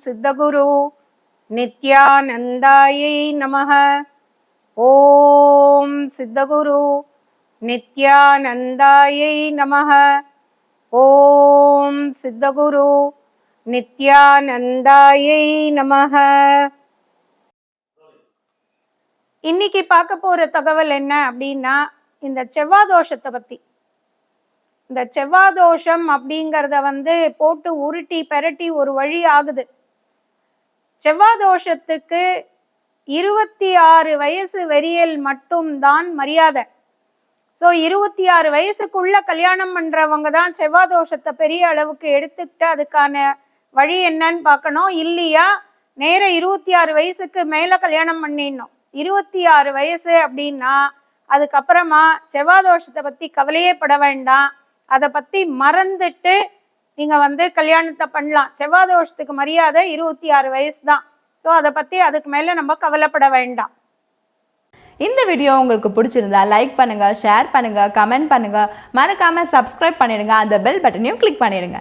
சித்தகுரு நித்யானந்தாயை நமः. ஓம் சித்தகுரு நித்யானந்தாயை நமः. ஓம் சித்தகுரு நித்யானந்தாயை நமः. இன்னைக்கு பார்க்க போற தகவல் என்ன அப்படின்னா, இந்த செவ்வாதோஷத்தை பத்தி. இந்த செவ்வாதோஷம் அப்படிங்கிறத போட்டு உருட்டி பெரட்டி ஒரு வழி ஆகுது. செவ்வாதோஷத்துக்கு 26 வயசு வெறியல் மட்டும்தான் மரியாதை. ஸோ 26 வயசுக்குள்ள கல்யாணம் பண்றவங்க தான் செவ்வாதோஷத்தை பெரிய அளவுக்கு எடுத்துக்கிட்டு அதுக்கான வழி என்னன்னு பார்க்கணும். இல்லையா நேர 26 வயசுக்கு மேல கல்யாணம் பண்ணிடணும். 26 வயசு அப்படின்னா அதுக்கப்புறமா செவ்வாதோஷத்தை பத்தி கவலையே பட வேண்டாம். அதை பத்தி மறந்துட்டு நீங்க கல்யாணத்தை பண்ணலாம். செவ்வாதோஷத்துக்கு மரியாதை 26 வயசு தான். ஸோ அதை பத்தி அதுக்கு மேல நம்ம கவலைப்பட வேண்டாம். இந்த வீடியோ உங்களுக்கு பிடிச்சிருந்தா லைக் பண்ணுங்க, ஷேர் பண்ணுங்க, கமெண்ட் பண்ணுங்க, மறக்காம சப்ஸ்கிரைப் பண்ணிடுங்க, அந்த பெல் பட்டனையும் கிளிக் பண்ணிடுங்க.